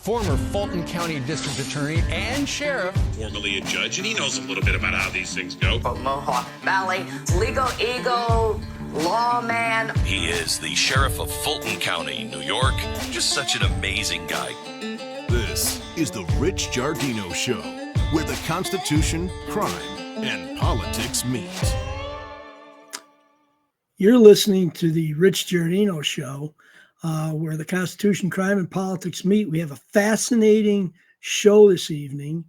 former Fulton County District Attorney and Sheriff. Formerly a judge, and he knows a little bit about how these things go. From Mohawk Valley, legal eagle, lawman. He is the Sheriff of Fulton County, New York. Just such an amazing guy. This is the Rich Giardino Show, where the Constitution, crime, and politics meet. You're listening to the Rich Giardino Show, where the Constitution, crime, and politics meet. We have a fascinating show this evening.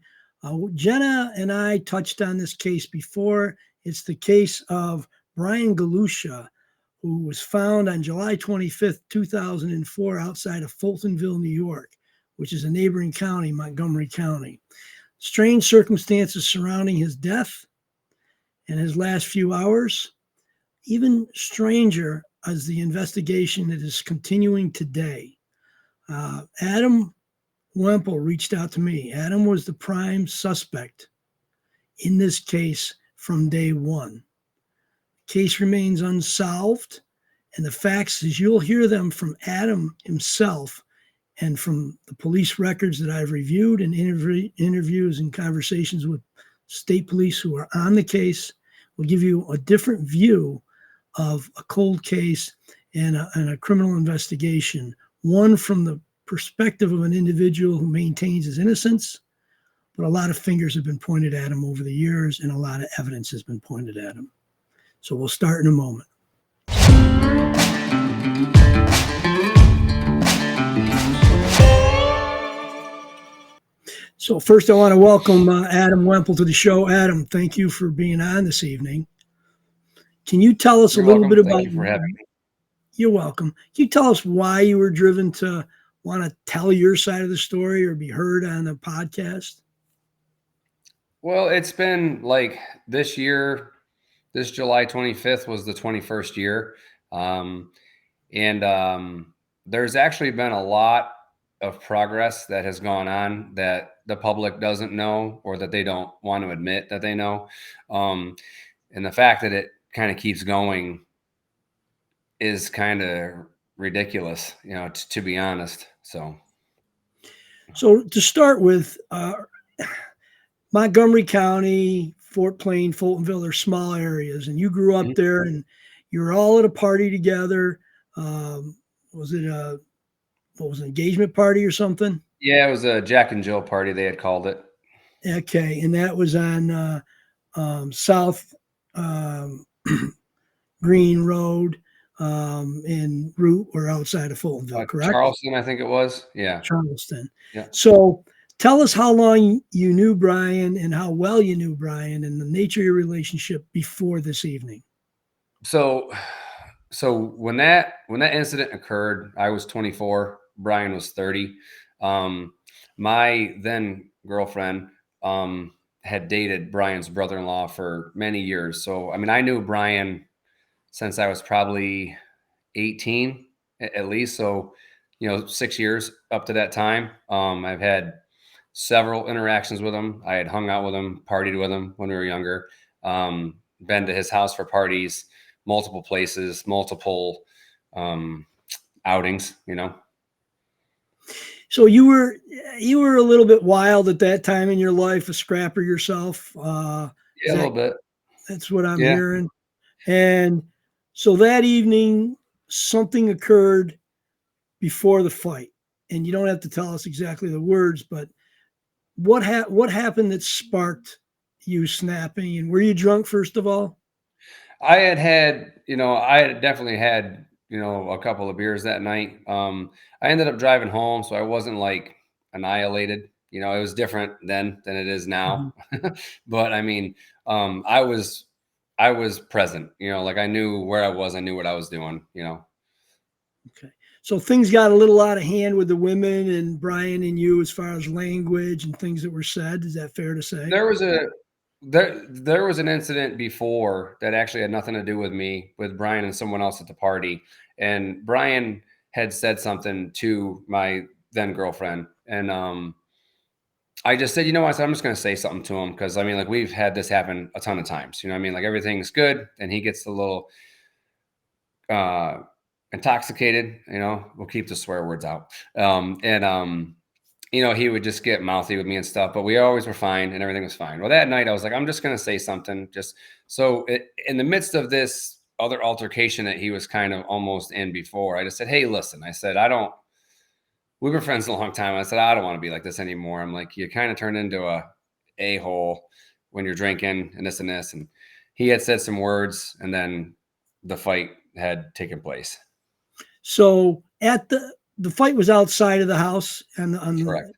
Jenna and I touched on this case before. It's the case of Brian Galusha, who was found on July 25th, 2004, outside of Fultonville, New York, which is a neighboring county, Montgomery County. Strange circumstances surrounding his death and his last few hours. Even stranger as the investigation that is continuing today. Adam Wemple reached out to me. Adam was the prime suspect in this case from day one. The case remains unsolved, and the facts, as you'll hear them from Adam himself and from the police records that I've reviewed and interviews and conversations with state police who are on the case, will give you a different view of a cold case and a criminal investigation, one from the perspective of an individual who maintains his innocence, but a lot of fingers have been pointed at him over the years and a lot of evidence has been pointed at him. So we'll start in a moment. So first I want to welcome Adam Wemple to the show. Adam, thank you for being on this evening. Can you tell us a little bit about? Thank you for having me. You're welcome. Can you tell us why you were driven to want to tell your side of the story or be heard on a podcast? Well, it's been like this year, this July 25th was the 21st year. There's actually been a lot of progress that has gone on that the public doesn't know or that they don't want to admit that they know. And the fact that it kind of keeps going is kind of ridiculous, to be honest. So to start with, Montgomery County, Fort Plain, Fultonville are small areas, and you grew up there, and you were all at a party together. Was it an engagement party or something? Yeah, it was a Jack and Jill party, they had called it. Okay, and that was on South Green Road in Route or outside of Fultonville, correct? Charleston, I think it was. Yeah. Charleston. Yeah. So tell us how long you knew Brian and how well you knew Brian and the nature of your relationship before this evening. So when that incident occurred, I was 24, Brian was 30. My then girlfriend had dated Brian's brother-in-law for many years. So, I knew Brian since I was probably 18 at least. So, 6 years up to that time. I've had several interactions with him. I had hung out with him, partied with him when we were younger, been to his house for parties, multiple places, multiple outings, So you were a little bit wild at that time in your life, a scrapper yourself. Yeah, a little bit. That's what I'm hearing. And so that evening, something occurred before the fight, and you don't have to tell us exactly the words, but what happened that sparked you snapping? And were you drunk, first of all? I had definitely had a couple of beers that night. I ended up driving home, so I wasn't like annihilated. It was different then than it is now. Mm-hmm. But I was present. I knew where I was. I knew what I was doing. Okay. So things got a little out of hand with the women and Brian and you as far as language and things that were said. Is that fair to say? There was an incident before that actually had nothing to do with me, with Brian and someone else at the party. And Brian had said something to my then girlfriend. And I just said, I said, I'm just going to say something to him. Cause we've had this happen a ton of times, everything's good. And he gets a little intoxicated, we'll keep the swear words out. he would just get mouthy with me and stuff, but we always were fine and everything was fine. Well, that night I was like, I'm just going to say something. In the midst of this other altercation that he was kind of almost in before, I just said, hey, listen, I said, we've been friends a long time. I said, I don't want to be like this anymore. I'm like, you kind of turn into a-hole when you're drinking and this and this. And he had said some words, and then the fight had taken place. So at the fight was outside of the house, and Correct.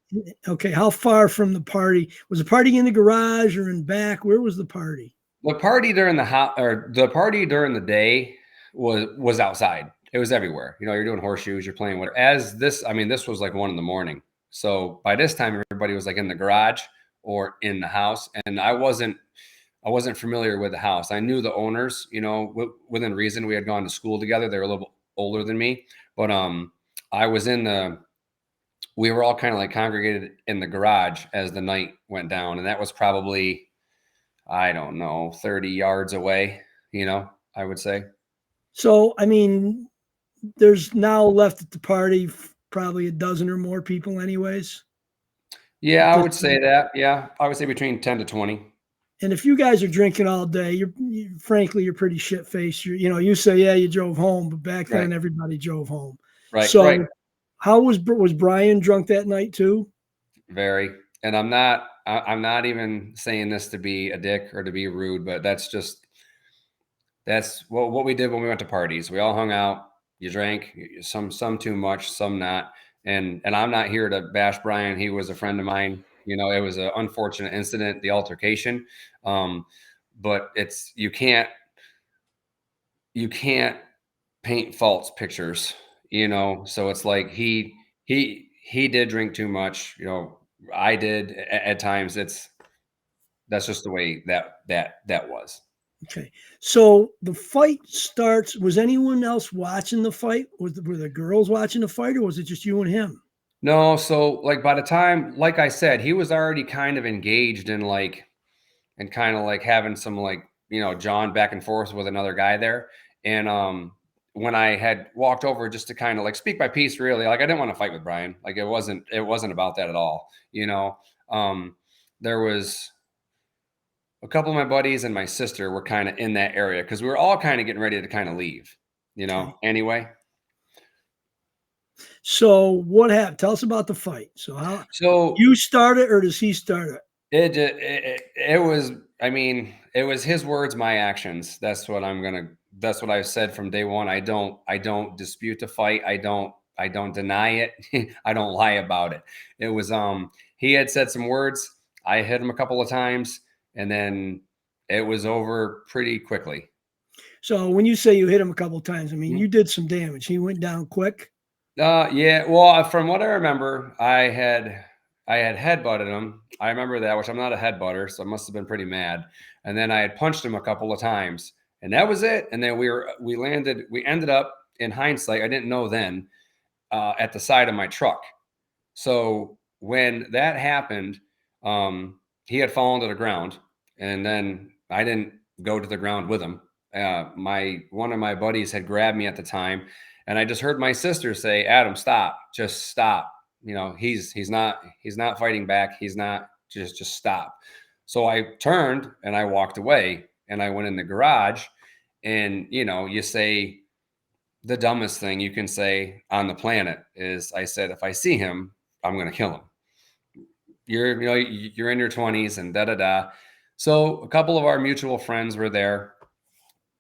Okay, how far from the party was the party? In the garage or in back? Where was the party? The party during the party during the day was outside. It was everywhere. You're doing horseshoes, you're playing whatever. This was like 1 a.m. So by this time, everybody was like in the garage or in the house, and I wasn't familiar with the house. I knew the owners, within reason. We had gone to school together. They were a little bit older than me, but we were all kind of like congregated in the garage as the night went down, and that was probably, I don't know, 30 yards away, I would say. So, there's now left at the party probably a dozen or more people anyways. Yeah, I would say that. Yeah, I would say between 10 to 20. And if you guys are drinking all day, frankly, you're pretty shit-faced. You say, yeah, you drove home, but back then everybody drove home. Right. So right. How was Brian drunk that night too? Very. And I'm not even saying this to be a dick or to be rude, but that's what we did when we went to parties. We all hung out, you drank, some too much, some not. And I'm not here to bash Brian. He was a friend of mine. It was an unfortunate incident, the altercation. But you can't paint false pictures, so it's like he did drink too much. I did at times. That's just the way that was. Okay. So the fight starts. Was anyone else watching the fight? Were the girls watching the fight, or was it just you and him? No. So like by the time, like I said, he was already kind of engaged in kind of like having some John back and forth with another guy there. And when I had walked over just to kind of like speak my piece, really, like I didn't want to fight with Brian. Like it wasn't about that at all. There was a couple of my buddies and my sister were kind of in that area because we were all kind of getting ready to kind of leave, anyway. So what happened? Tell us about the fight. So you started, or does he start it? It was, it was his words, my actions. That's what I've said from day one. I don't dispute the fight. I don't deny it. I don't lie about it. It was, he had said some words. I hit him a couple of times, and then it was over pretty quickly. So when you say you hit him a couple of times, you did some damage. He went down quick. Yeah. Well, from what I remember, I had headbutted him. I remember that, which I'm not a headbutter, so I must have been pretty mad. And then I had punched him a couple of times, and that was it. And then we ended up, in hindsight, I didn't know then, at the side of my truck. So when that happened, he had fallen to the ground, and then I didn't go to the ground with him. One of my buddies had grabbed me at the time, and I just heard my sister say, "Adam, stop, just stop. He's not fighting back. He's not, just stop." So I turned and I walked away, and I went in the garage, and you say the dumbest thing you can say on the planet is, I said, if I see him, I'm going to kill him. You're in your 20s and da da da. So a couple of our mutual friends were there.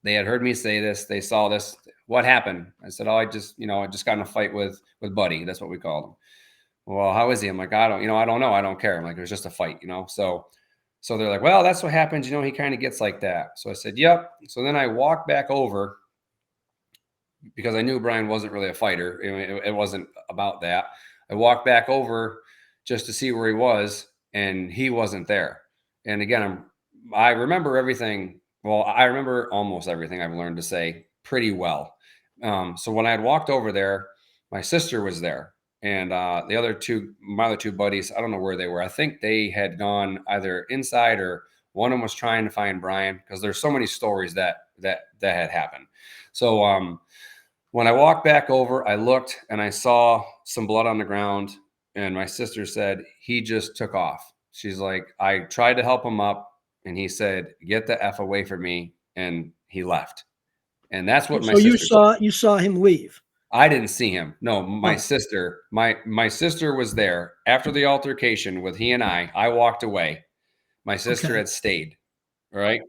They had heard me say this. They saw this. What happened? I said, I just got in a fight with Buddy. That's what we called him. Well, how is he? I'm like, I don't know. I don't care. I'm like, it was just a fight, So they're like, well, that's what happens. He kind of gets like that. So I said, yep. So then I walked back over, because I knew Brian wasn't really a fighter. It wasn't about that. I walked back over just to see where he was, and he wasn't there. And again, I remember everything. Well, I remember almost everything I've learned to say pretty well. So when I had walked over there, my sister was there, and my other two buddies, I don't know where they were. I think they had gone either inside, or one of them was trying to find Brian, because there's so many stories that had happened. So when I walked back over, I looked and I saw some blood on the ground, And my sister said, he just took off. She's like, I tried to help him up and he said, get the F away from me. And he left. And that's what my So sister you saw him leave. I didn't see him. No, my Oh. sister, my sister was there after the altercation with he and I walked away. My sister Okay. had stayed. Right.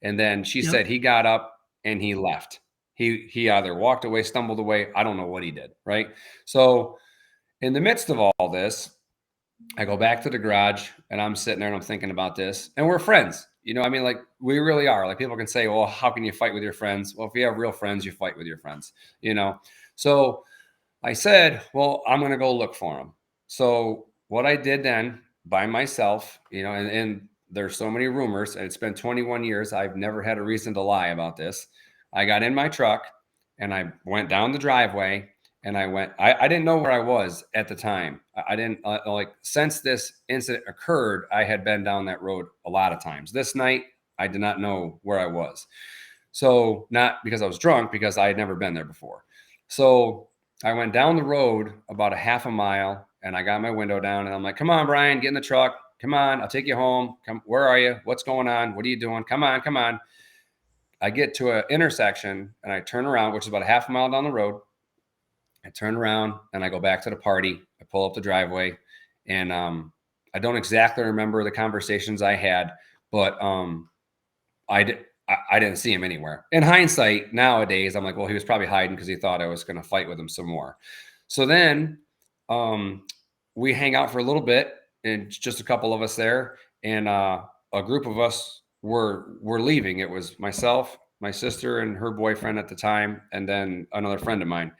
And then she Yep. said he got up and he left. He either walked away, stumbled away. I don't know what he did. Right. So in the midst of all this, I go back to the garage and I'm sitting there and I'm thinking about this. And we're friends. You know, I mean, like we really are. Like people can say, well, how can you fight with your friends? Well, if you have real friends, you fight with your friends, you know? So I said, well, I'm going to go look for him. So what I did then by myself, you know, and there's so many rumors, and it's been 21 years. I've never had a reason to lie about this. I got in my truck and I went down the driveway and I didn't know where I was at the time. I didn't like, since this incident occurred, I had been down that road a lot of times. This night, I did not know where I was. So not because I was drunk, because I had never been there before. So I went down the road about a half a mile and I got my window down and I'm like, come on, Brian, get in the truck. Come on, I'll take you home. Come, where are you? What's going on? What are you doing? Come on, come on. I get to an intersection and I turn around, which is about a half a mile down the road. I turn around and I go back to the party. I pull up the driveway and I don't exactly remember the conversations I had, but I didn't see him anywhere. In hindsight, nowadays, I'm like, well, he was probably hiding because he thought I was going to fight with him some more. So then we hang out for a little bit, and just a couple of us there, and a group of us were leaving. It was myself, my sister, and her boyfriend at the time, and then another friend of mine.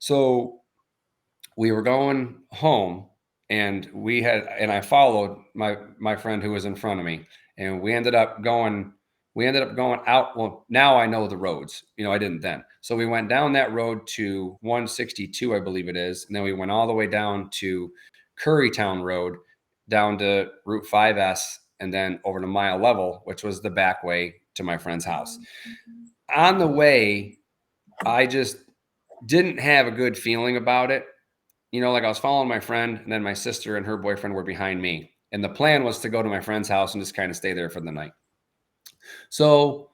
So we were going home, and I followed my friend who was in front of me, and we ended up going out. Well, now I know the roads, you know, I didn't then. So we went down that road to 162, I believe it is. And then we went all the way down to Currytown Road, down to Route 5S, and then over to Mile Level, which was the back way to my friend's house. On the way, I just didn't have a good feeling about it. You know, like I was following my friend, and then my sister and her boyfriend were behind me. And the plan was to go to my friend's house and just kind of stay there for the night. So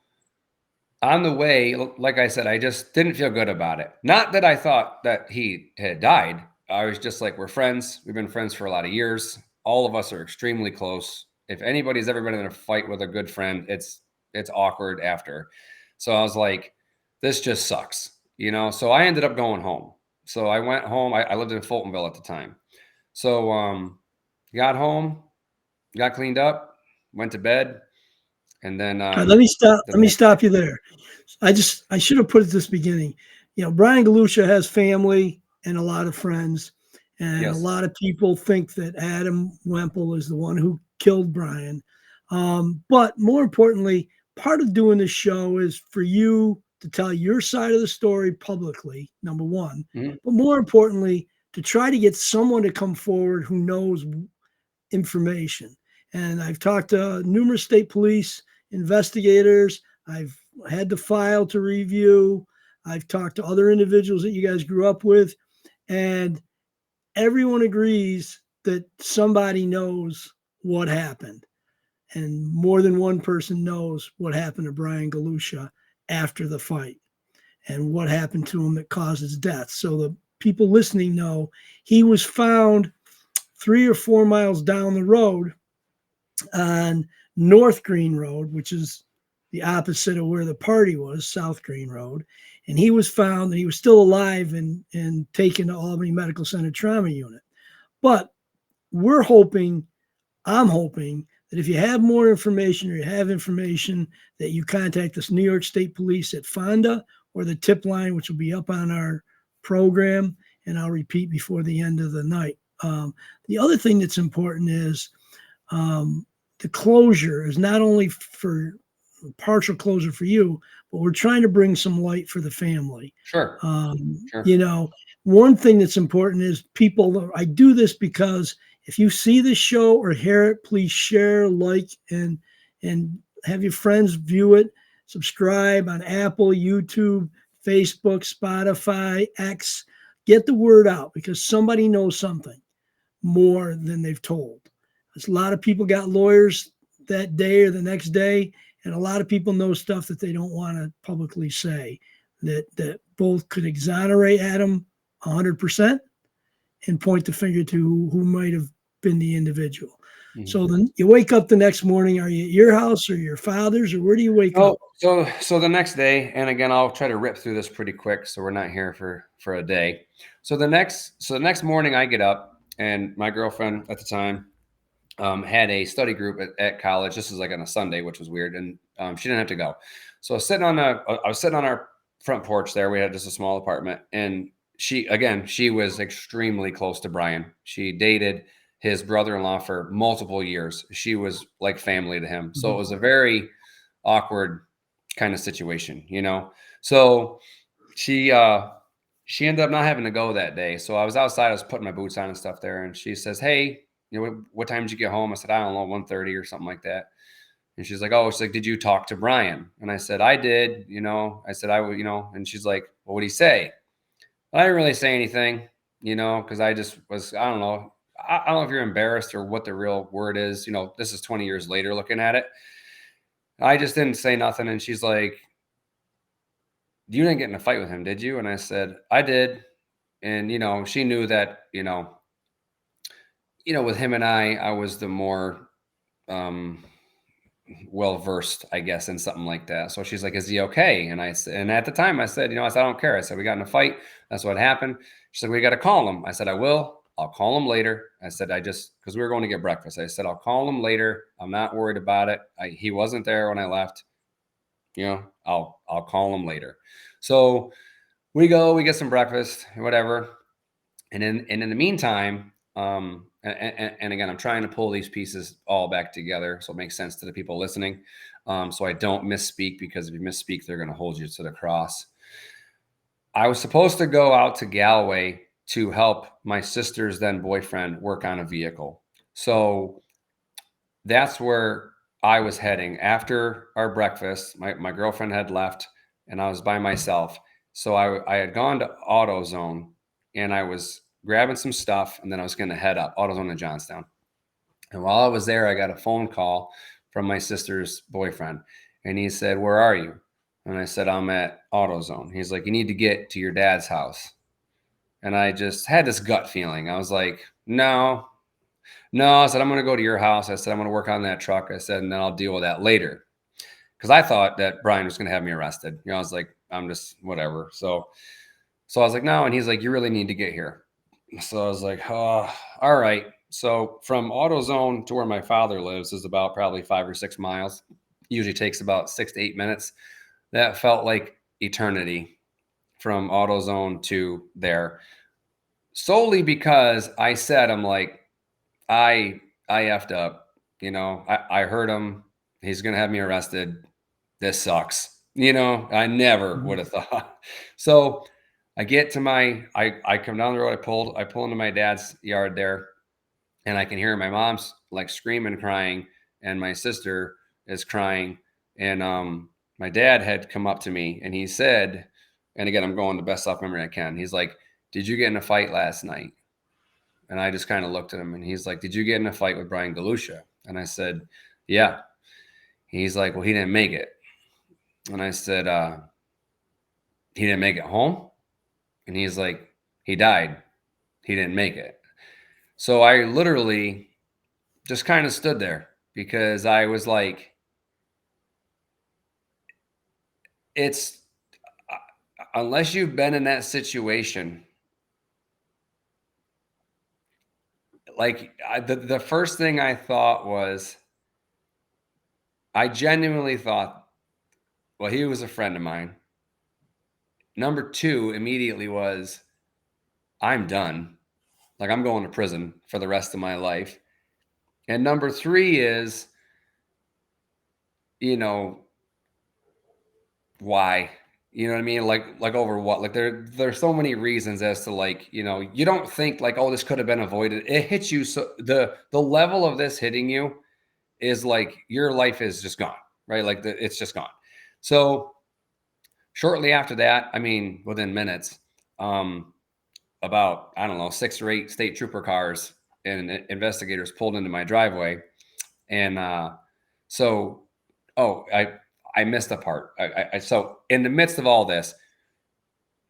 on the way, like I said, I just didn't feel good about it. Not that I thought that he had died. I was just like, we're friends. We've been friends for a lot of years. All of us are extremely close. If anybody's ever been in a fight with a good friend, it's awkward after. So I was like, this just sucks, you know? So I ended up going home. So I went home. I lived in Fultonville at the time. So got home, got cleaned up, went to bed. And then Let me stop you there. I should have put it this beginning. You know, Brian Galusha has family and a lot of friends, and Yes. a lot of people think that Adam Wemple is the one who killed Brian. But more importantly, part of doing this show is for you to tell your side of the story publicly, number one. Mhm. But more importantly, to try to get someone to come forward who knows information. And I've talked to numerous state police investigators. I've had the file to review. I've talked to other individuals that you guys grew up with, and everyone agrees that somebody knows what happened. And more than one person knows what happened to Brian Galusha after the fight and what happened to him that caused his death. So the people listening know he was found 3 or 4 miles down the road on North Green Road, which is the opposite of where the party was, South Green Road. And he was found that he was still alive and taken to Albany Medical Center Trauma Unit. But I'm hoping that if you have more information or you have information, that you contact this New York State Police at Fonda or the tip line, which will be up on our program. And I'll repeat before the end of the night. The other thing that's important is the closure is not only for partial closure for you, but we're trying to bring some light for the family. Sure. Sure. You know, one thing that's important is people, I do this because if you see the show or hear it, please share, like, and have your friends view it, subscribe on Apple, YouTube, Facebook, Spotify, X. Get the word out because somebody knows something. more than they've told. A lot of people got lawyers that day or the next day, and a lot of people know stuff that they don't want to publicly say, that both could exonerate Adam 100% and point the finger to who might have been the individual. Mm-hmm. So then you wake up the next morning. Are you at your house or your father's, or where do you wake up? So the next day, and again, I'll try to rip through this pretty quick, so we're not here for a day. So the next morning, I get up, and my girlfriend at the time had a study group at college. This was like on a Sunday, which was weird, and she didn't have to go. So I was sitting on our front porch there. We had just a small apartment, and she was extremely close to Brian. She dated his brother-in-law for multiple years. She was like family to him. So it was a very awkward kind of situation, you know? So she ended up not having to go that day. So I was outside, I was putting my boots on and stuff there. And she says, "Hey, you know, what time did you get home?" I said, "I don't know, 1:30 or something like that." And she's like, she's like, "Did you talk to Brian?" And I said, "I did, you know." I said, "I would, you know." And she's like, "Well, what did he say?" I didn't really say anything, you know, because I just was, I don't know. I don't know if you're embarrassed or what the real word is. You know, this is 20 years later looking at it. I just didn't say nothing. And she's like, "You didn't get in a fight with him, did you?" And I said, "I did." And, you know, she knew that, you know, with him and I was the more well-versed, I guess, in something like that. So she's like, "Is he okay?" And I said, and at the time I said, "I don't care." I said, "We got in a fight. That's what happened." She said, "We got to call him." I said, "I will. I'll call him later." I said, because we were going to get breakfast. I said, "I'll call him later. I'm not worried about it. He wasn't there when I left. I'll call him later." So we get some breakfast, whatever. And in the meantime, and again, I'm trying to pull these pieces all back together so it makes sense to the people listening. So I don't misspeak, because if you misspeak, they're going to hold you to the cross. I was supposed to go out to Galway to help my sister's then boyfriend work on a vehicle. So that's where I was heading after our breakfast. My girlfriend had left and I was by myself. So I had gone to AutoZone and I was grabbing some stuff, and then I was going to head up AutoZone in Johnstown. And while I was there, I got a phone call from my sister's boyfriend, and he said, "Where are you?" And I said, "I'm at AutoZone." He's like, "You need to get to your dad's house." And I just had this gut feeling. I was like, no. I said, "I'm going to go to your house." I said, "I'm going to work on that truck." I said, "And then I'll deal with that later." Because I thought that Brian was going to have me arrested. I was like, I'm just whatever. So I was like, "No." And he's like, "You really need to get here." So I was like, "Oh, all right." So from AutoZone to where my father lives is about probably 5 or 6 miles. Usually takes about 6 to 8 minutes. That felt like eternity from AutoZone to there, solely because I said, I'm like, I effed up. I heard him. He's going to have me arrested. This sucks. I never would have thought. So I get to I come down the road. I pull into my dad's yard there, and I can hear my mom's like screaming, crying, and my sister is crying. And my dad had come up to me and he said, and again, I'm going the best off memory I can. He's like, "Did you get in a fight last night?" And I just kind of looked at him, and he's like, "Did you get in a fight with Brian Galusha?" And I said, "Yeah." He's like, "Well, he didn't make it." And I said, "He didn't make it home?" And he's like, "He died. He didn't make it." So I literally just kind of stood there, because I was like, it's unless you've been in that situation, like the first thing I thought was, I genuinely thought, well, he was a friend of mine. Number two immediately was, I'm done. Like, I'm going to prison for the rest of my life. And number three is, why? You know what I mean? Like over what? Like there's so many reasons as to, like, you don't think like, oh, this could have been avoided. It hits you. So the level of this hitting you is like, your life is just gone, right? Like it's just gone. So shortly after that, I mean, within minutes, about, I don't know, 6 or 8 state trooper cars and investigators pulled into my driveway. And I missed a part. So in the midst of all this,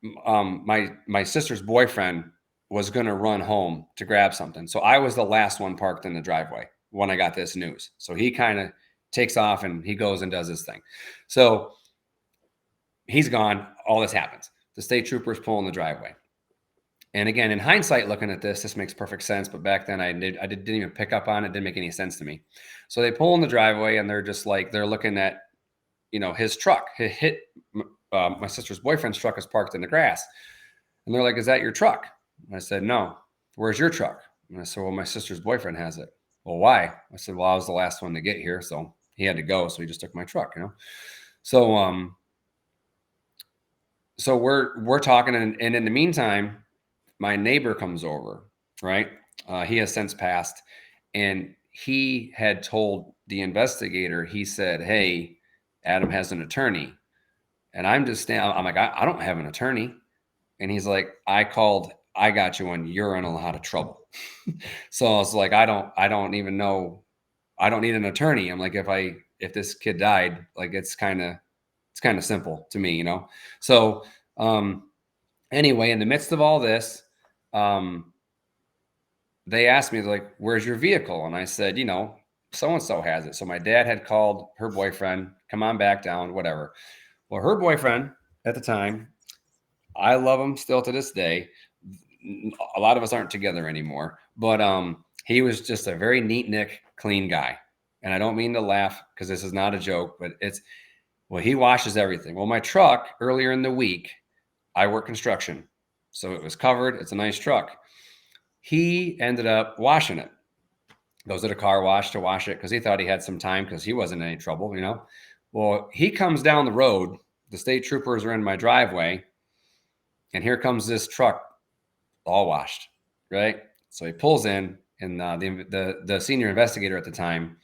my sister's boyfriend was going to run home to grab something. So I was the last one parked in the driveway when I got this news. So he kind of takes off and he goes and does his thing. So he's gone. All this happens. The state troopers pull in the driveway. And again, in hindsight, looking at this makes perfect sense. But back then I didn't even pick up on it. It didn't make any sense to me. So they pull in the driveway and they're just like, they're looking at, his truck. My sister's boyfriend's truck is parked in the grass. And they're like, is that your truck? And I said, no. Where's your truck? And I said, well, my sister's boyfriend has it. Well, why? I said, well, I was the last one to get here. So he had to go. So he just took my truck, So, so we're talking. And in the meantime, my neighbor comes over, right? He has since passed. And he had told the investigator, he said, hey, Adam has an attorney. And I'm like, I don't have an attorney. And he's like, I got you when you're in a lot of trouble. So I was like, I don't even know. I don't need an attorney. I'm like, if this kid died, like, it's kind of simple to me, So, anyway, in the midst of all this, they asked me, like, where's your vehicle? And I said, so-and-so has it. So my dad had called her boyfriend, come on back down, whatever. Well, her boyfriend at the time, I love him still to this day. A lot of us aren't together anymore, but he was just a very neat, clean guy. And I don't mean to laugh because this is not a joke, but he washes everything. Well, my truck earlier in the week, I work construction. So it was covered. It's a nice truck. He ended up washing it. Goes to the car wash to wash it because he thought he had some time because he wasn't in any trouble, Well, he comes down the road. The state troopers are in my driveway. And here comes this truck all washed, right? So he pulls in, and the senior investigator at the time,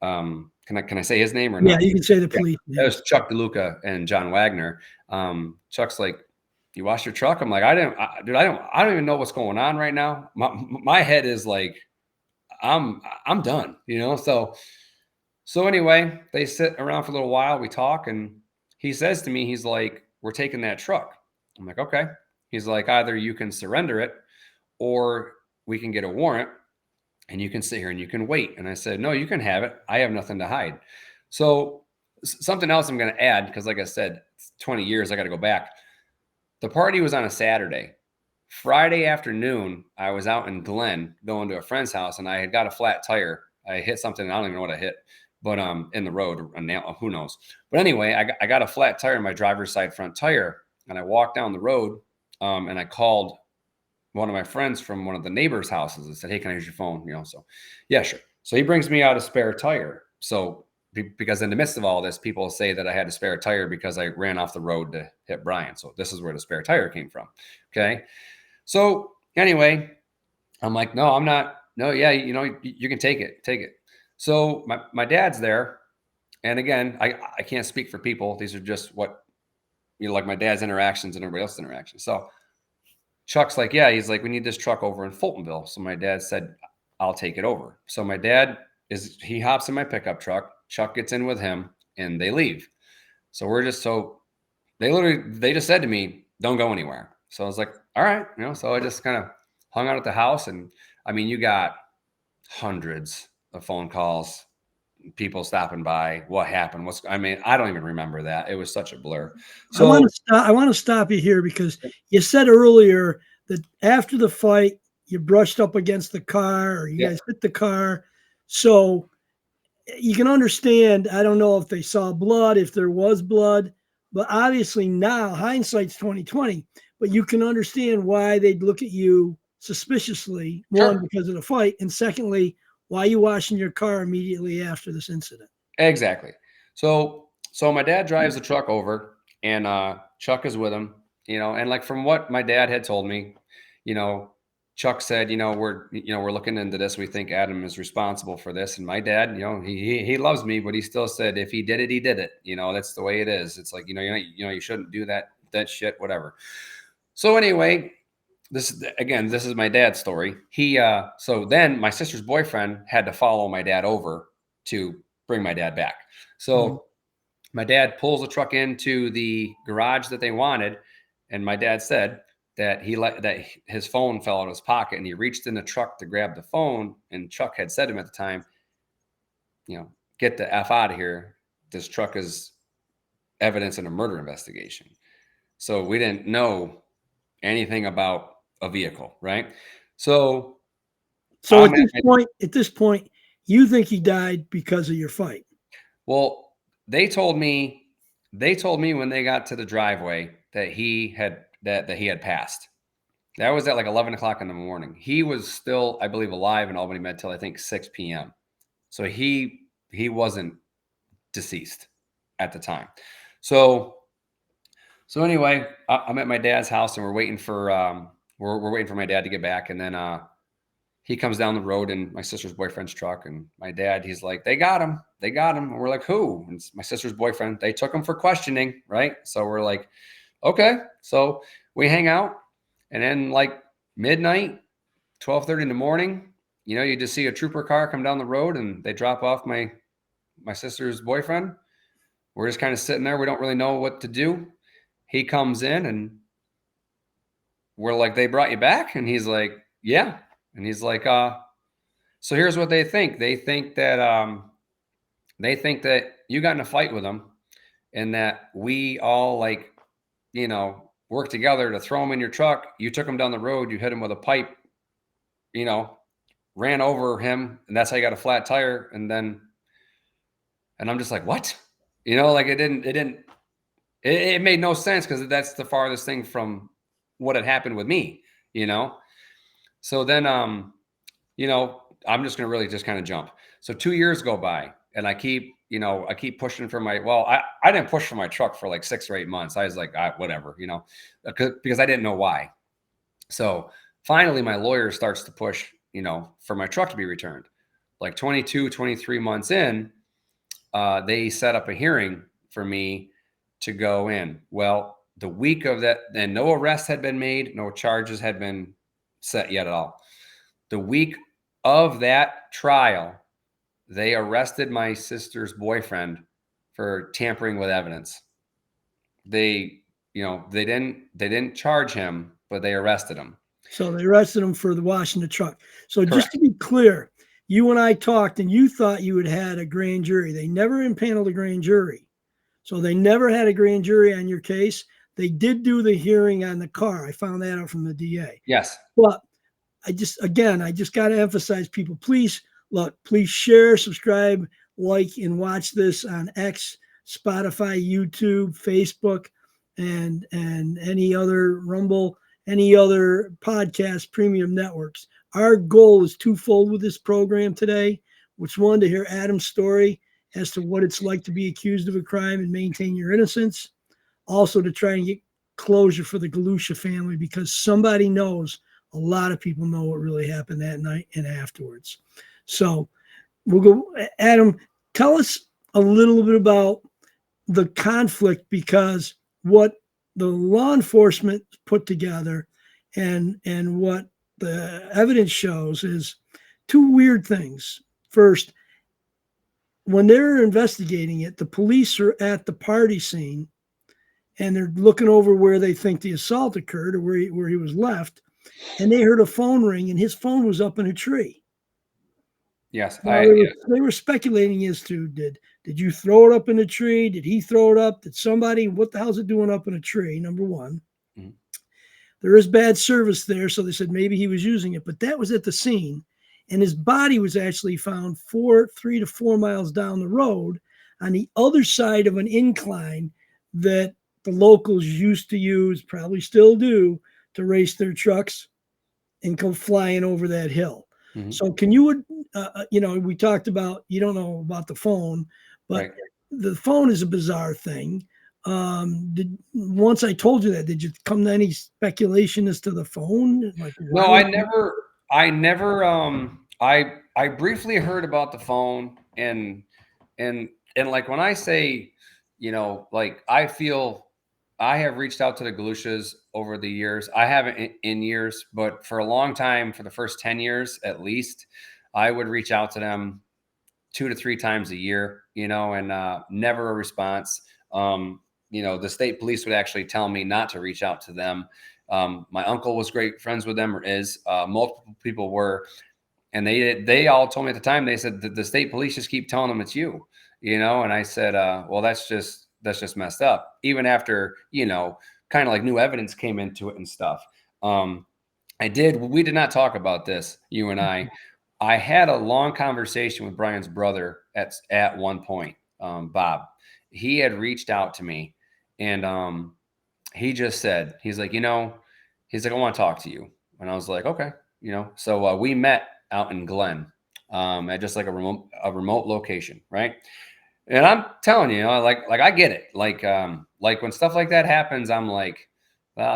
can I say his name or not? Yeah, you can say the police. Yeah. That was Chuck DeLuca and John Wagner. Chuck's like, you washed your truck? I'm like, I don't even know what's going on right now. My head is like, I'm done, So anyway, they sit around for a little while. We talk, and he says to me, he's like, we're taking that truck. I'm like, okay. He's like, either you can surrender it or we can get a warrant and you can sit here and you can wait. And I said, no, you can have it. I have nothing to hide. So something else I'm going to add, because like I said, it's 20 years, I got to go back. The party was on a Saturday. Friday afternoon, I was out in Glen going to a friend's house, and I had got a flat tire. I hit something. I don't even know what I hit, but in the road, who knows? But anyway, I got a flat tire in my driver's side front tire, and I walked down the road, and I called one of my friends from one of the neighbors' houses and said, hey, can I use your phone? So yeah, sure. So he brings me out a spare tire. So because in the midst of all this, people say that I had a spare tire because I ran off the road to hit Brian. So this is where the spare tire came from. Okay. So anyway, I'm like, no, I'm not. No, yeah, you can take it. So my dad's there. And again, I can't speak for people. These are just what, like my dad's interactions and everybody else's interactions. So Chuck's like, yeah, he's like, we need this truck over in Fultonville. So my dad said, I'll take it over. So my dad he hops in my pickup truck. Chuck gets in with him and they leave. So they just said to me, don't go anywhere. So I was like, all right. So I just kind of hung out at the house. And I mean, you got hundreds of phone calls, people stopping by, what happened. I don't even remember that. It was such a blur. So I want to stop you here because you said earlier that after the fight, you brushed up against the car or you guys hit the car. So you can understand, I don't know if they saw blood, if there was blood, but obviously now hindsight's 2020, but you can understand why they'd look at you suspiciously, one, because of the fight, and secondly, why are you washing your car immediately after this incident? Exactly. So my dad drives the truck over and Chuck is with him, and like from what my dad had told me, Chuck said, we're looking into this. We think Adam is responsible for this. And my dad, he loves me, but he still said, if he did it, he did it. That's the way it is. It's like, you shouldn't do that shit, whatever. So anyway, this is my dad's story. So then my sister's boyfriend had to follow my dad over to bring my dad back. So my dad pulls the truck into the garage that they wanted. And my dad said that that his phone fell out of his pocket, and he reached in the truck to grab the phone. And Chuck had said to him at the time, get the F out of here. This truck is evidence in a murder investigation. So we didn't know anything about a vehicle, right? So at this point, you think he died because of your fight? Well, they told me when they got to the driveway that he had passed. That was at like 11 o'clock in the morning. He was still, I believe, alive in Albany Med till I think 6 p.m. So he wasn't deceased at the time. So anyway, I'm at my dad's house, and we're waiting for we're waiting for my dad to get back, and then he comes down the road in my sister's boyfriend's truck, and my dad, he's like, they got him. And we're like, who? And it's my sister's boyfriend. They took him for questioning, right? So we're like, okay. So we hang out, and then like midnight, 12:30 in the morning, you just see a trooper car come down the road, and they drop off my sister's boyfriend. We're just kind of sitting there. We don't really know what to do. He comes in, and we're like, they brought you back? And he's like, yeah. And he's like, so here's what they think. They think that you got in a fight with them, and that we all work together to throw him in your truck. You took him down the road, you hit him with a pipe, ran over him, and that's how you got a flat tire. And I'm just like, what? It made no sense, because that's the farthest thing from what had happened with me, So then, I'm just going to really just kind of jump. So 2 years go by, and I keep pushing for I didn't push for my truck for like 6 or 8 months. I was like, whatever, because I didn't know why. So finally my lawyer starts to push, for my truck to be returned. Like 22, 23 months in, they set up a hearing for me to go in. Well, the week of that, then no arrest had been made, no charges had been set yet at all. The week of that trial, they arrested my sister's boyfriend for tampering with evidence. They didn't charge him, but they arrested him. So they arrested him for the washing the truck. So Correct. Just to be clear, you and I talked, and you thought you had had a grand jury. They never impaneled a grand jury. So they never had a grand jury on your case. They did do the hearing on the car. I found that out from the DA. Yes. But I just got to emphasize, people, please share, subscribe, like, and watch this on X, Spotify, YouTube, Facebook, and any other Rumble, any other podcast premium networks. Our goal is twofold with this program today, which one, to hear Adam's story as to what it's like to be accused of a crime and maintain your innocence. Also to try and get closure for the Galusha family, because somebody knows, a lot of people know what really happened that night and afterwards. So we'll go. Adam, tell us a little bit about the conflict, because what the law enforcement put together and what the evidence shows is two weird things. First, when they're investigating it, the police are at the party scene, and they're looking over where they think the assault occurred, or where he was left, and they heard a phone ring, and his phone was up in a tree. Yes. They were speculating as to, did you throw it up in a tree? Did he throw it up? Did somebody, what the hell's it doing up in a tree? Number one. Mm-hmm. There is bad service there, so they said maybe he was using it, but that was at the scene. And his body was actually found 3 to 4 miles down the road on the other side of an incline that the locals used to use, probably still do, to race their trucks and come flying over that hill. Mm-hmm. So can you, we talked about, you don't know about the phone, but right. The phone is a bizarre thing. Once I told you that, did you come to any speculation as to the phone? No, I never, I briefly heard about the phone, and like when I say, I feel I have reached out to the Galushas over the years. I haven't in years, but for a long time, for the first 10 years at least, I would reach out to them 2 to 3 times a year, and never a response. The state police would actually tell me not to reach out to them. My uncle was great friends with them, or is. Multiple people were, and they all told me at the time. They said the state police just keep telling them it's you, And I said, well, that's just messed up. Even after kind of like new evidence came into it and stuff. We did not talk about this, you and I. I had a long conversation with Brian's brother at one point, Bob. He had reached out to me, and he just said, he's like, I want to talk to you. And I was like, okay, So we met out in Glen, at just like a remote location, right? And I'm telling you, like I get it. Like when stuff like that happens, I'm like,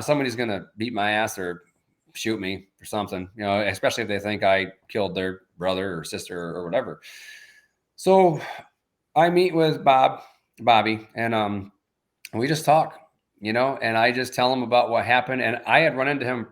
somebody's gonna beat my ass or shoot me or something, especially if they think I killed their brother or sister or whatever. So I meet with Bobby, and we just talk, and I just tell him about what happened. And I had run into him,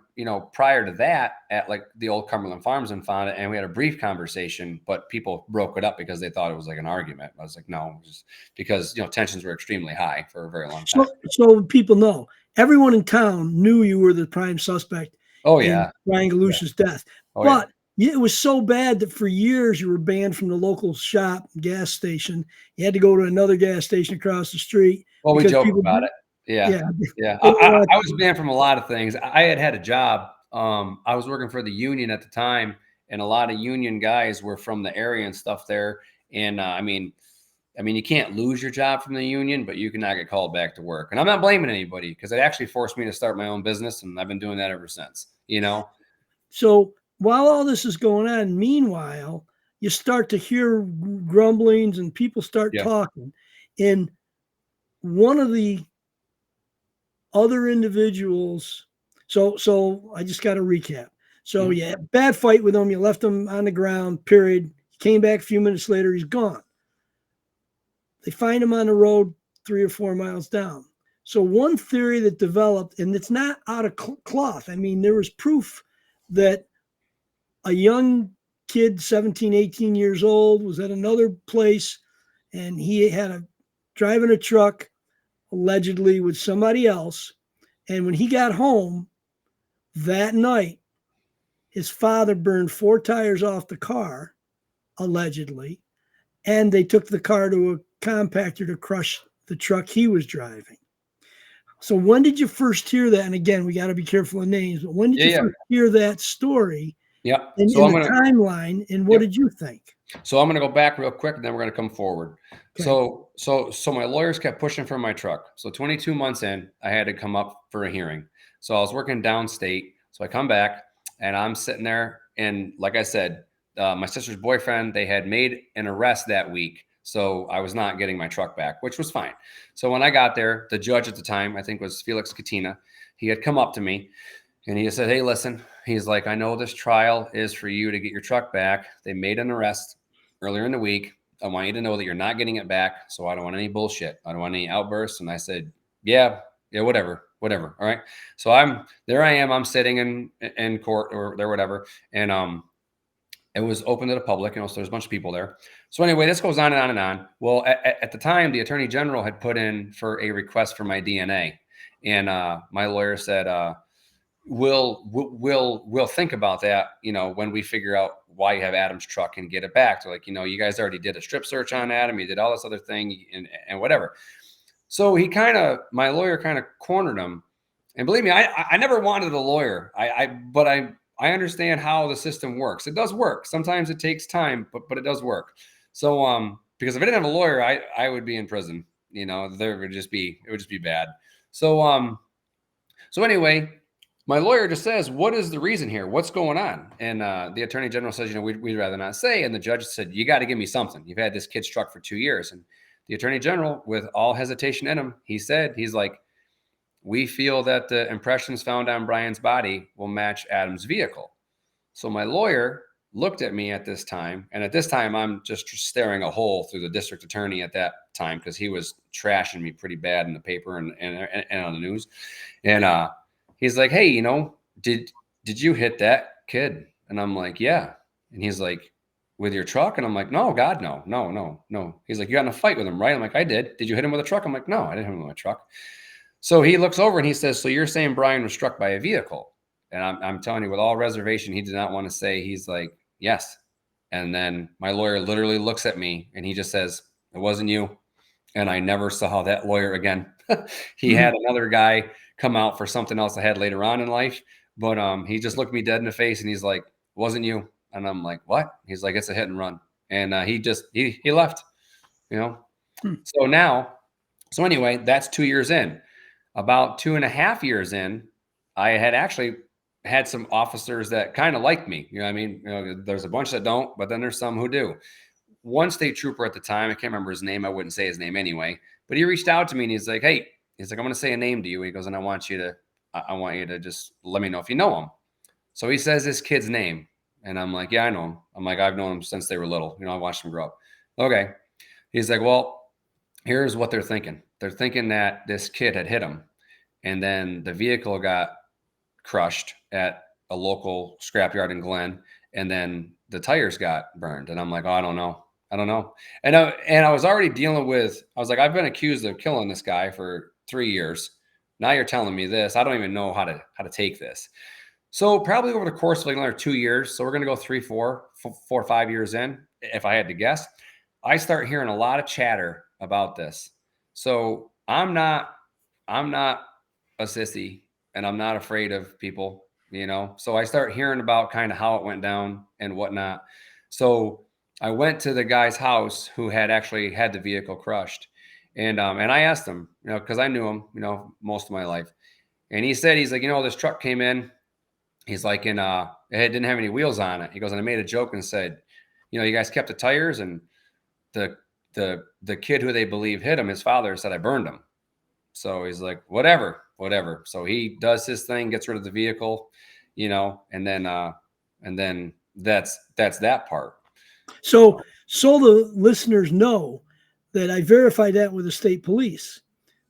prior to that at like the old Cumberland Farms and found it. And we had a brief conversation, but people broke it up because they thought it was like an argument. I was like, no, just because, tensions were extremely high for a very long time. So people know, everyone in town knew you were the prime suspect. Oh yeah. In Brian Galusha's death. Oh, but it was so bad that for years you were banned from the local shop, gas station. You had to go to another gas station across the street. Well, we joke about it. Yeah. I was banned from a lot of things. I had a job. I was working for the union at the time, and a lot of union guys were from the area and stuff there. And I mean, you can't lose your job from the union, but you cannot get called back to work. And I'm not blaming anybody, because it actually forced me to start my own business, and I've been doing that ever since. So while all this is going on, meanwhile, you start to hear grumblings and people start talking. And one of the other individuals, so I just got to recap. So bad fight with him. You left him on the ground, period. He came back a few minutes later, he's gone. They find him on the road 3 or 4 miles down. So one theory that developed, and it's not out of cloth. I mean, there was proof that a young kid, 17, 18 years old, was at another place, and he had driving a truck, allegedly with somebody else. And when he got home that night, his father burned 4 tires off the car, allegedly, and they took the car to a compactor to crush the truck he was driving. So when did you first hear that? And again, we got to be careful of names, but when did you first hear that story? Yeah. In the timeline, and what did you think? So I'm going to go back real quick, and then we're going to come forward. Okay. So my lawyers kept pushing for my truck. So 22 months in, I had to come up for a hearing. So I was working downstate. So I come back, and I'm sitting there, and like I said, my sister's boyfriend, they had made an arrest that week. So I was not getting my truck back, which was fine. So when I got there, the judge at the time, I think was Felix Katina, he had come up to me, and he said, hey, listen, he's like, I know this trial is for you to get your truck back. They made an arrest earlier in the week. I want you to know that you're not getting it back. So I don't want any bullshit. I don't want any outbursts. And I said, yeah, whatever. All right. So I'm sitting in court or there, whatever. And, it was open to the public, so there's a bunch of people there. So anyway, this goes on and on and on. Well, at the time, the Attorney General had put in for a request for my DNA. And my lawyer said, we'll think about that, when we figure out why you have Adam's truck and get it back. So like, you guys already did a strip search on Adam. You did all this other thing and whatever. So my lawyer kind of cornered him. And believe me, I never wanted a lawyer. But I understand how the system works. It does work. Sometimes it takes time, but it does work. So, because if I didn't have a lawyer, I would be in prison. It would just be bad. So anyway, my lawyer just says, what is the reason here? What's going on? And the Attorney General says, we'd rather not say. And the judge said, you got to give me something. You've had this kid's truck for 2 years. And the Attorney General, with all hesitation in him, he's like, we feel that the impressions found on Brian's body will match Adam's vehicle. So my lawyer looked at me at this time. And at this time, I'm just staring a hole through the district attorney at that time, because he was trashing me pretty bad in the paper and on the news. And he's like, hey, did you hit that kid? And I'm like, yeah. And he's like, with your truck? And I'm like, no, God, no. He's like, you got in a fight with him, right? I'm like, I did. Did you hit him with a truck? I'm like, no, I didn't hit him with a truck. So he looks over and he says, so you're saying Brian was struck by a vehicle? And I'm telling you, with all reservation, he did not want to say. He's like, yes. And then my lawyer literally looks at me and he just says, it wasn't you. And I never saw that lawyer again. He had another guy come out for something else I had later on in life. But he just looked me dead in the face and he's like, wasn't you. And I'm like, what? He's like, it's a hit and run. And he left, So anyway, that's 2 years in. About 2.5 years in, I had actually had some officers that kind of liked me. You know what I mean? There's a bunch that don't, but then there's some who do. One state trooper at the time, I can't remember his name. I wouldn't say his name anyway, but he reached out to me and he's like, hey, I'm going to say a name to you. He goes, and I want you to just let me know if you know him. So he says this kid's name. And I'm like, yeah, I know him. I'm like, I've known him since they were little. I watched them grow up. Okay. He's like, well, here's what they're thinking. They're thinking that this kid had hit him. And then the vehicle got crushed at a local scrapyard in Glen. And then the tires got burned. And I'm like, oh, I don't know. And I was already dealing with, I was like, I've been accused of killing this guy for 3 years. Now you're telling me this. I don't even know how to take this. So probably over the course of like another 2 years, so we're going to go 4 or 5 years in, if I had to guess, I start hearing a lot of chatter about this. So I'm not a sissy and I'm not afraid of people, So I start hearing about kind of how it went down and whatnot. So I went to the guy's house who had actually had the vehicle crushed. And I asked him, because I knew him, most of my life. And he said, he's like, this truck came in. He's like, it didn't have any wheels on it. He goes, and I made a joke and said, you guys kept the tires, and the kid who they believe hit him, his father said I burned him. So he's like, whatever. So he does his thing, gets rid of the vehicle, and then that's that part. So the listeners know that I verified that with the state police,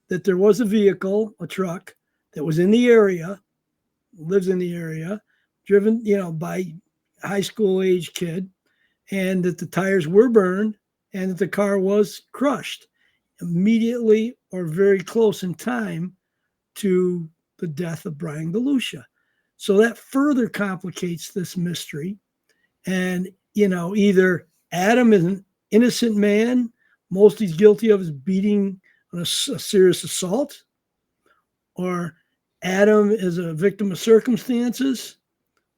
that there was a vehicle, a truck that was in the area, lives in the area, driven, by high school age kid, and that the tires were burned and that the car was crushed immediately or very close in time to the death of Brian Galusha. So that further complicates this mystery. And, either Adam is an innocent man, most he's guilty of is beating on a serious assault, or Adam is a victim of circumstances,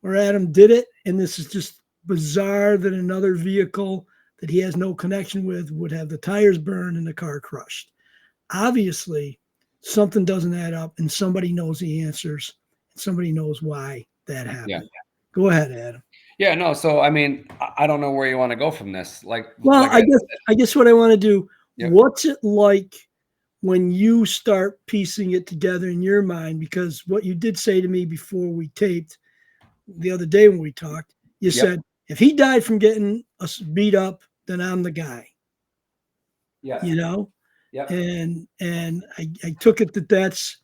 or Adam did it, and this is just bizarre that another vehicle that he has no connection with would have the tires burned and the car crushed. Obviously, something doesn't add up, and somebody knows the answers, and somebody knows why that happened. Yeah. Go ahead, Adam. Yeah, no. So, I mean, I don't know where you want to go from this. I guess what I want to do, what's it like when you start piecing it together in your mind? Because what you did say to me before we taped the other day when we talked, you said, if he died from getting us beat up, then I'm the guy. Yeah. Yeah. And I took it that's,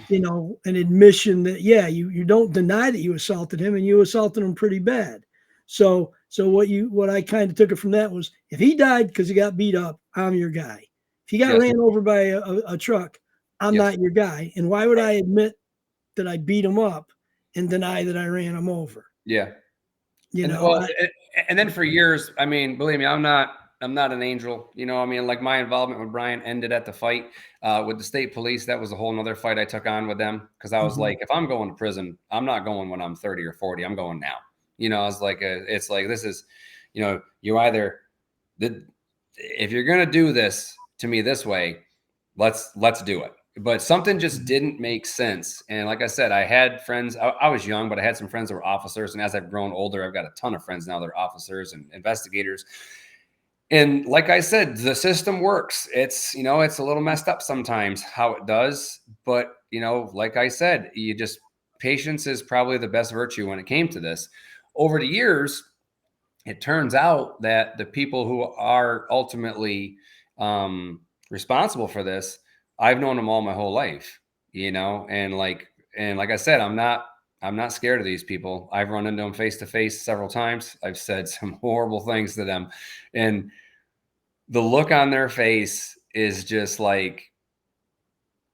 an admission that, you don't deny that you assaulted him, and you assaulted him pretty bad. So what I kind of took it from that was, if he died because he got beat up, I'm your guy. If he got ran over by a truck, I'm not your guy. And why would I admit that I beat him up and deny that I ran him over? Yeah. And then for years, I mean, believe me, I'm not an angel. Like my involvement with Brian ended at the fight with the state police. That was a whole nother fight I took on with them, because I was like, if I'm going to prison, I'm not going when I'm 30 or 40. I'm going now. I was like, it's like, this is, you either, if you're going to do this to me this way, let's do it. But something just didn't make sense. And like I said, I had friends, I was young, but I had some friends that were officers. And as I've grown older, I've got a ton of friends now that are officers and investigators. And like I said, the system works. It's, it's a little messed up sometimes how it does. But, like I said, patience is probably the best virtue when it came to this. Over the years, it turns out that the people who are ultimately responsible for this, I've known them all my whole life, and like I said, I'm not scared of these people. I've run into them face to face several times. I've said some horrible things to them, and the look on their face is just like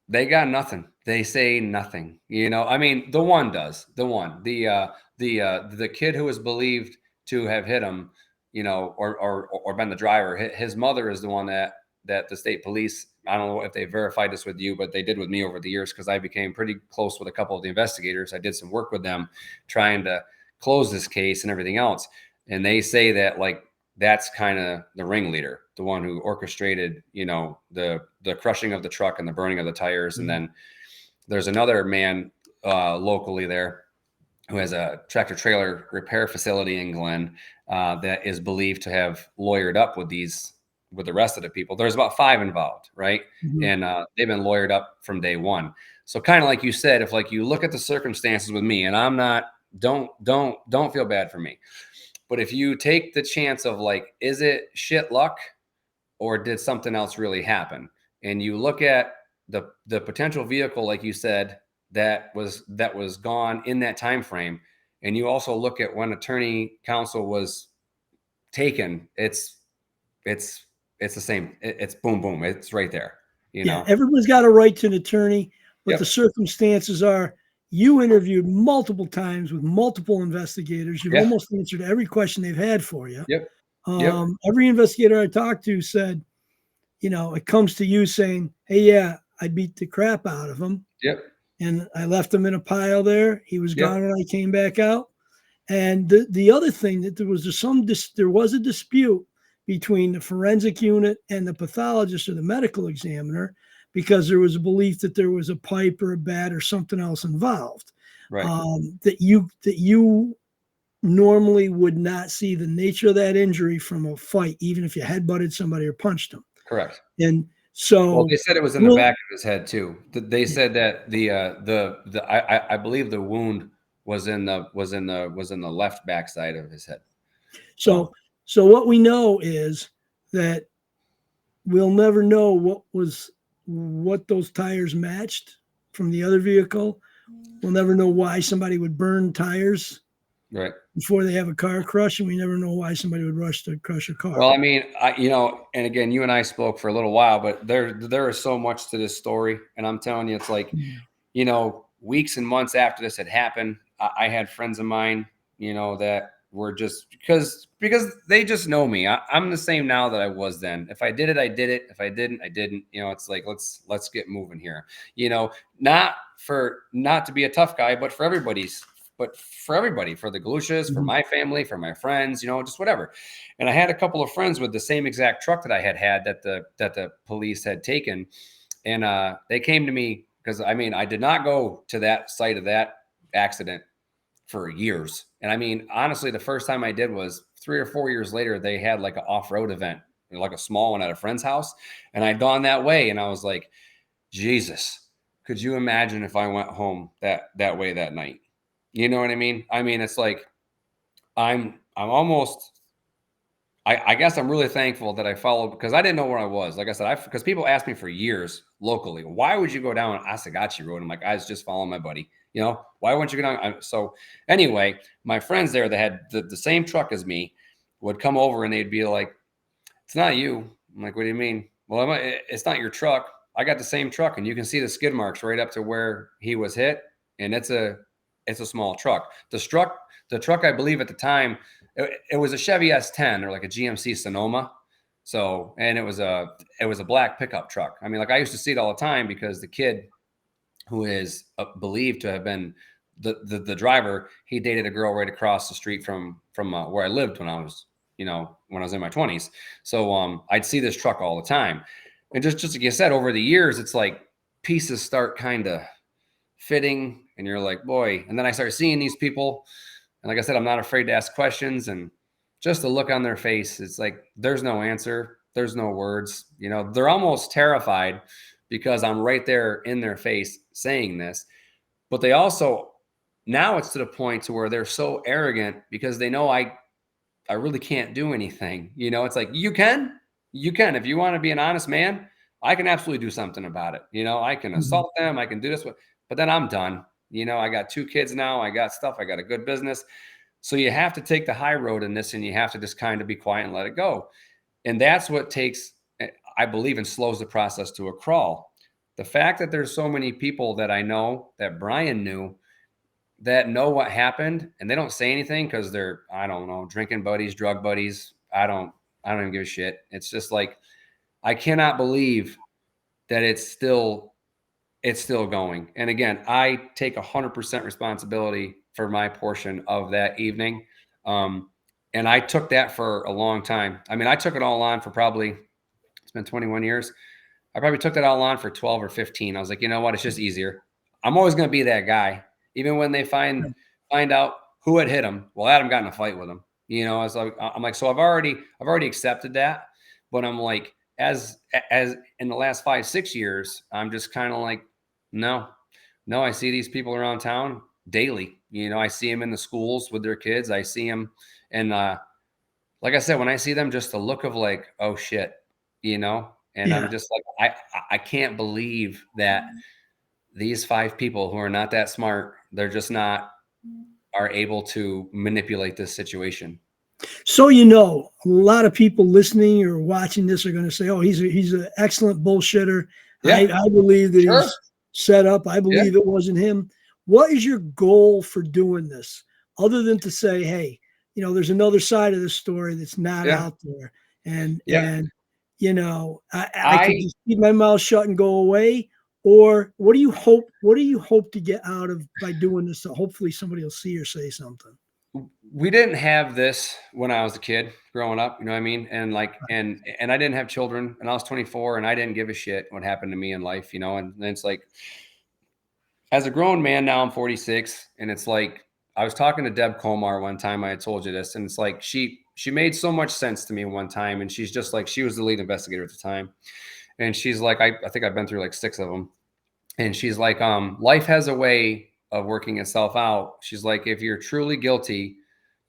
they got nothing. They say nothing. I mean, the one does. The kid who is believed to have hit him, or been the driver. His mother is the one that the state police. I don't know if they verified this with you, but they did with me over the years because I became pretty close with a couple of the investigators. I did some work with them trying to close this case and everything else. And they say that like that's kind of the ringleader, the one who orchestrated, the crushing of the truck and the burning of the tires. Mm-hmm. And then there's another man locally there who has a tractor trailer repair facility in Glen that is believed to have lawyered up with the rest of the people. There's about 5 involved, right? Mm-hmm. And they've been lawyered up from day one. So kind of like you said, if like you look at the circumstances with me, and I'm not, don't feel bad for me. But if you take the chance of like, is it shit luck or did something else really happen? And you look at the potential vehicle, like you said, that was gone in that time frame, and you also look at when attorney counsel was taken, it's the same. It's boom, boom. It's right there. You know, everyone's got a right to an attorney, but Yep. the circumstances are you interviewed multiple times with multiple investigators. You've Yeah. almost answered every question they've had for you. Yep. Every investigator I talked to said, it comes to you saying, hey, yeah, I beat the crap out of him. Yep. And I left him in a pile there. He was Yep. gone when I came back out. And the other thing that there was a dispute between the forensic unit and the pathologist or the medical examiner, because there was a belief that there was a pipe or a bat or something else involved. Right. That you normally would not see the nature of that injury from a fight, even if you headbutted somebody or punched them. Correct. And so they said it was in the back of his head too. They said that I believe the wound was in the left backside of his head. So what we know is that we'll never know what those tires matched from the other vehicle. We'll never know why somebody would burn tires right before they have a car crush, and we never know why somebody would rush to crush a car. Well, I mean, and again, you and I spoke for a little while, but there is so much to this story, and I'm telling you, it's like, weeks and months after this had happened, I had friends of mine, that were just because they just know me. I'm the same now that I was then. If I did it, I did it. If I didn't, I didn't. It's like let's get moving here. Not to be a tough guy, but for everybody, for the Galushas, for my family, for my friends, just whatever. And I had a couple of friends with the same exact truck that I had that the police had taken, and they came to me because I did not go to that site of that accident for years. And I mean, honestly, the first time I did was 3 or 4 years later. They had like an off-road event, like a small one at a friend's house. And I'd gone that way. And I was like, Jesus, could you imagine if I went home that way that night? You know what I mean? I mean, it's like, I guess I'm really thankful that I followed because I didn't know where I was. Like I said, because people asked me for years locally, why would you go down Asagachi Road? I'm like, I was just following my buddy. Why wouldn't you go down? So anyway, my friends there that had the same truck as me would come over and they'd be like, it's not you. I'm like, what do you mean? Well, it's not your truck. I got the same truck and you can see the skid marks right up to where he was hit. And it's a small truck. The truck, I believe at the time, it was a Chevy S10 or like a GMC Sonoma. So, and it was a black pickup truck. I mean, like I used to see it all the time because the kid who is believed to have been the driver, he dated a girl right across the street from where I lived when I was, when I was in my 20s. So I'd see this truck all the time. And just like you said, over the years, it's like pieces start kind of fitting and you're like, boy. And then I started seeing these people. And like I said, I'm not afraid to ask questions. And just the look on their face, it's like, there's no answer. There's no words. They're almost terrified because I'm right there in their face saying this. But they also, now it's to the point to where they're so arrogant because they know I I really can't do anything. It's like, you can, if you want to be an honest man, I can absolutely do something about it. I can assault them. I can do this, but then I'm done. I got 2 kids now. I got stuff. I got a good business. So you have to take the high road in this, and you have to just kind of be quiet and let it go. And that's what takes, I believe, and slows the process to a crawl. The fact that there's so many people that I know, that Brian knew, that know what happened, and they don't say anything because they're, I don't know, drinking buddies, drug buddies. I don't even give a shit. It's just like, I cannot believe that it's still going. And again, I take 100% responsibility for my portion of that evening. And I took that for a long time. I mean, I took it all on for probably, it's been 21 years. I probably took that all on for 12 or 15. I was like, you know what? It's just easier. I'm always going to be that guy. Even when they find out who had hit him. Well, Adam got in a fight with him. I'm like, so I've already accepted that. But I'm like, as in the last 5-6 years, I'm just kind of like, no, I see these people around town daily. I see them in the schools with their kids. I see them. And like I said, when I see them, just the look of like, oh shit, and I'm just like, I can't believe that these 5 people who are not that smart, they're just not, are able to manipulate this situation. So, a lot of people listening or watching this are going to say, oh, he's an excellent bullshitter. Yeah. I believe that he's set up. I believe it wasn't him. What is your goal for doing this? Other than to say, hey, there's another side of the story that's not out there. And I can just keep my mouth shut and go away. Or what do you hope to get out of by doing this? So hopefully somebody will see or say something. We didn't have this when I was a kid growing up, you know what I mean? And like, and I didn't have children, and I was 24, and I didn't give a shit what happened to me in life, and it's like, as a grown man now, I'm 46, and it's like, I was talking to Deb Komar one time. I had told you this, and it's like, she made so much sense to me one time. And she's just like, she was the lead investigator at the time. And she's like, I think I've been through like 6 of them. And she's like, life has a way of working itself out. She's like, if you're truly guilty,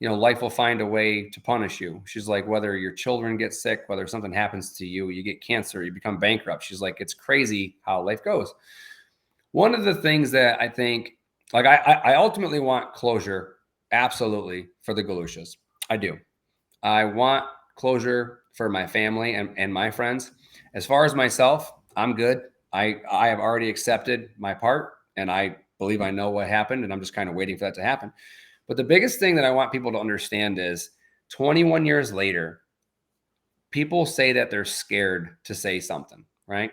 life will find a way to punish you. She's like, whether your children get sick, whether something happens to you, you get cancer, you become bankrupt. She's like, it's crazy how life goes. One of the things that I think, like, I ultimately want closure, absolutely, for the Galushas. I do. I want closure for my family and my friends. As far as myself, I'm good. I have already accepted my part, and I believe I know what happened, and I'm just kind of waiting for that to happen. But the biggest thing that I want people to understand is 21 years later, people say that they're scared to say something, right?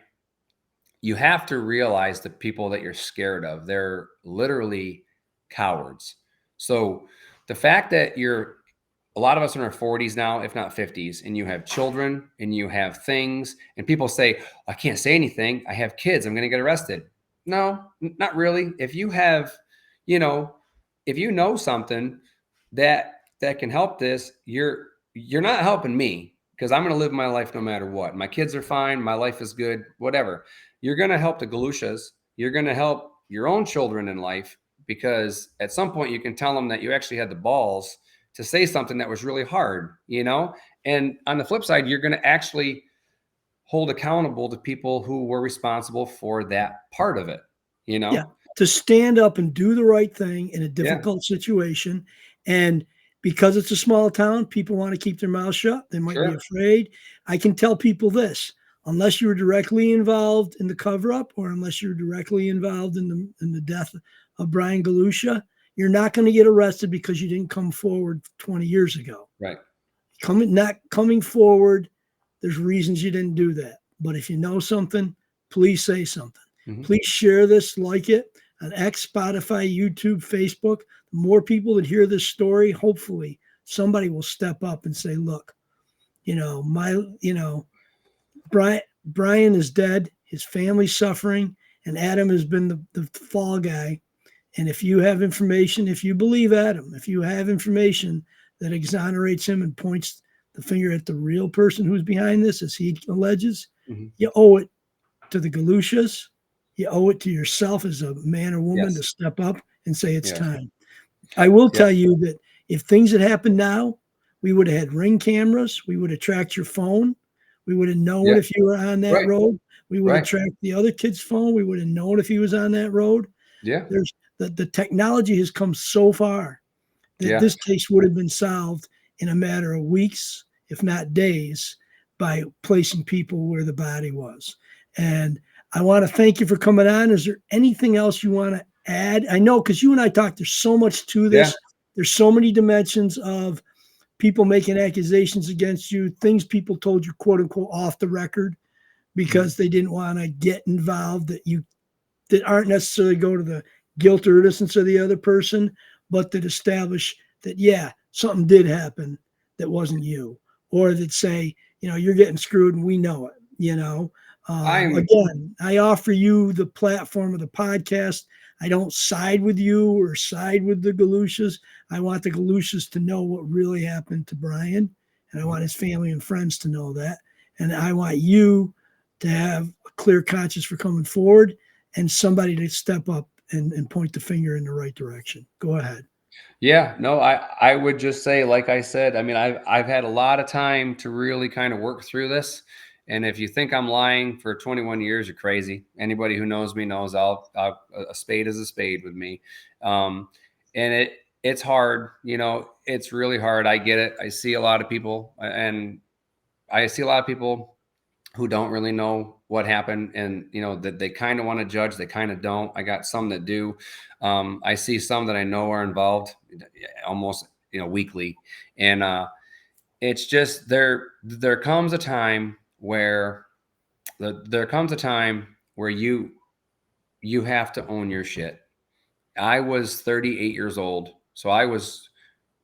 You have to realize the people that you're scared of, they're literally cowards. So the fact that a lot of us are in our 40s now, if not 50s, and you have children and you have things, and people say, I can't say anything. I have kids. I'm going to get arrested. No, not really. If you have, if you know something that can help this, you're not helping me, because I'm going to live my life no matter what. My kids are fine. My life is good, whatever. You're going to help the Galushas. You're going to help your own children in life, because at some point you can tell them that you actually had the balls to say something that was really hard, and on the flip side, you're going to actually hold accountable the people who were responsible for that part of it, to stand up and do the right thing in a difficult situation. And because it's a small town, people want to keep their mouth shut. They might be afraid. I can tell people this: unless you were directly involved in the cover-up, or unless you're directly involved in the death of Brian Galusha, you're not going to get arrested because you didn't come forward 20 years ago. Right. Not coming forward, there's reasons you didn't do that. But if you know something, please say something. Mm-hmm. Please share this, like it on X, Spotify, YouTube, Facebook. The more people that hear this story, hopefully somebody will step up and say, look, Brian is dead. His family's suffering, and Adam has been the fall guy. And if you have information, if you believe Adam, if you have information that exonerates him and points the finger at the real person who's behind this, as he alleges, you owe it to the Galushas. You owe it to yourself as a man or woman to step up and say it's time. I will tell you that if things had happened now, We would have had ring cameras. We would have tracked your phone. We would have known Yeah. if you were on that Right. road. We would have Right. tracked the other kid's phone. We would have known if he was on that road. Yeah. There's the technology has come so far that Yeah. this case would have been solved in a matter of weeks, if not days, by placing people where the body was. And I want to thank you for coming on. Is there anything else you want to add? I know, because you and I talked, there's so much to this. Yeah. There's so many dimensions of people making accusations against you, things people told you, quote unquote, off the record because they didn't want to get involved, that aren't necessarily go to the guilt or innocence of the other person, but that establish that, yeah, something did happen that wasn't you, or that say, you're getting screwed and we know it, Again, I offer you the platform of the podcast. I don't side with you or side with the Galushas. I want the Galushas to know what really happened to Brian, and I want his family and friends to know that. And I want you to have a clear conscience for coming forward and somebody to step up and point the finger in the right direction. Go ahead. Yeah, no, I would just say, like I said, I mean, I've had a lot of time to really kind of work through this. And if you think I'm lying for 21 years, you're crazy. Anybody who knows me knows a spade is a spade with me. And it's hard, it's really hard. I get it. I see a lot of people who don't really know what happened, and that they kind of want to judge, they kind of don't. I got some that do. I see some that I know are involved almost weekly, and it's just there comes a time where you have to own your shit. I was 38 years old, so I was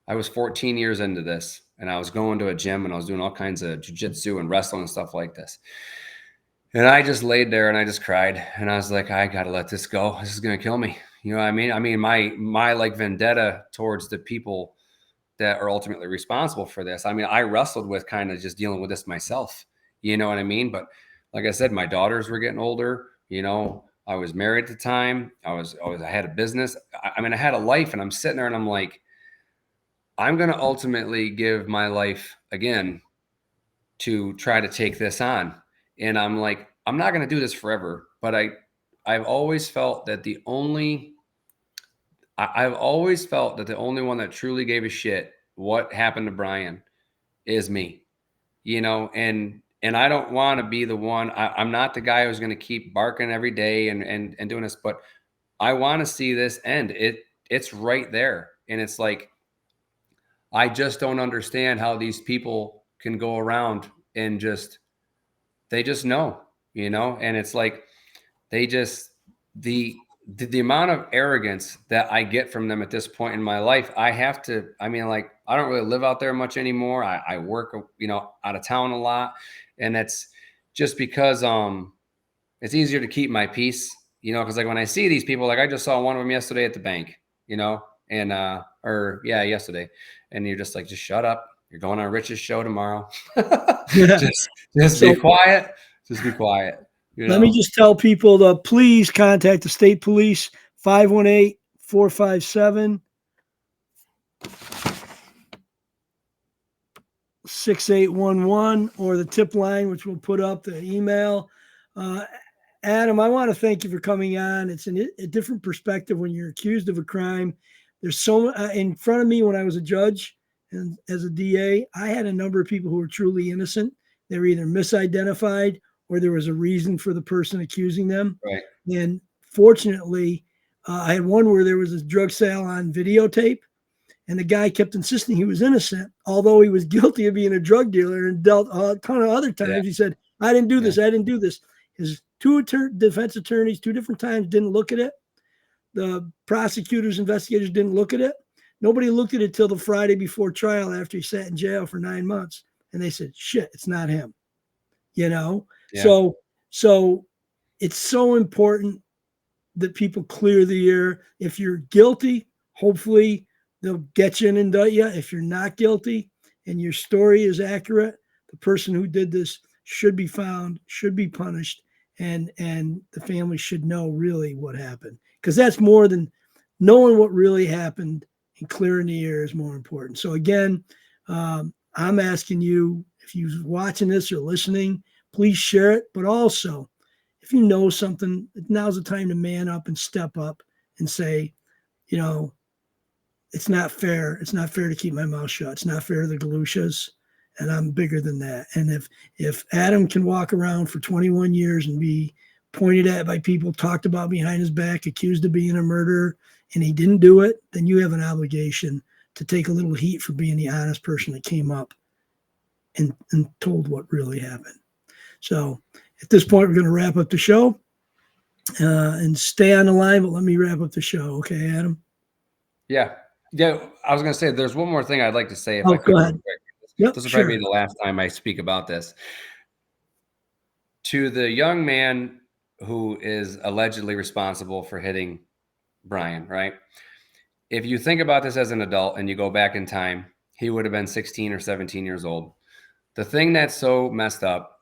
14 years into this, and I was going to a gym and I was doing all kinds of jiu-jitsu and wrestling and stuff like this. And I just laid there and I just cried, and I was like, I got to let this go. This is going to kill me. You know what I mean? I mean, my like vendetta towards the people that are ultimately responsible for this. I mean, I wrestled with kind of just dealing with this myself. You know what I mean? But like I said, my daughters were getting older. I was married at the time. I had a business. I mean, I had a life, and I'm sitting there and I'm like, I'm going to ultimately give my life again to try to take this on. And I'm like, I'm not going to do this forever, but I've always felt that the only one that truly gave a shit what happened to Brian is me, and I don't want to be the one. I'm not the guy who's going to keep barking every day and doing this, but I want to see this end. It's right there. And it's like, I just don't understand how these people can go around and they just know, and it's like, they just, the amount of arrogance that I get from them at this point in my life, I don't really live out there much anymore. I work, out of town a lot, and that's just because, it's easier to keep my peace, cause like when I see these people, like I just saw one of them yesterday at the bank, yesterday. And you're just like, just shut up. You're going on Rich's show tomorrow. just be quiet. Just be quiet. Let me just tell people to please contact the state police, 518-457-6811, or the tip line, which we'll put up, the email. Adam, I want to thank you for coming on. It's a different perspective when you're accused of a crime. There's so in front of me when I was a judge and as a DA, I had a number of people who were truly innocent. They were either misidentified or there was a reason for the person accusing them. Right. And fortunately, I had one where there was a drug sale on videotape, and the guy kept insisting he was innocent, although he was guilty of being a drug dealer and dealt a ton of other times. Yeah. He said, I didn't do this. I didn't do this. His two defense attorneys, 2 different times, didn't look at it. The prosecutors, investigators didn't look at it. Nobody looked at it till the Friday before trial after he sat in jail for 9 months. And they said, shit, it's not him. Yeah. So it's so important that people clear the air. If you're guilty, hopefully they'll get you and indict you. If you're not guilty and your story is accurate, the person who did this should be found, should be punished, and the family should know really what happened. Because that's more than knowing what really happened, and clearing the air is more important. So again, I'm asking you, if you're watching this or listening, please share it. But also, if you know something, now's the time to man up and step up and say, you know, it's not fair. It's not fair to keep my mouth shut. It's not fair to the Galushas, and I'm bigger than that. And if Adam can walk around for 21 years and be pointed at by people, talked about behind his back, accused of being a murderer, and he didn't do it, then you have an obligation to take a little heat for being the honest person that came up and told what really happened. So at this point, we're going to wrap up the show and stay on the line, but let me wrap up the show. Okay, Adam? Yeah. I was going to say, there's one more thing I'd like to say. If Oh, I could, go ahead. Yep, this will sure. probably be the last time I speak about this. To the young man who is allegedly responsible for hitting Brian, right? If you think about this as an adult and you go back in time, he would have been 16 or 17 years old. The thing that's so messed up,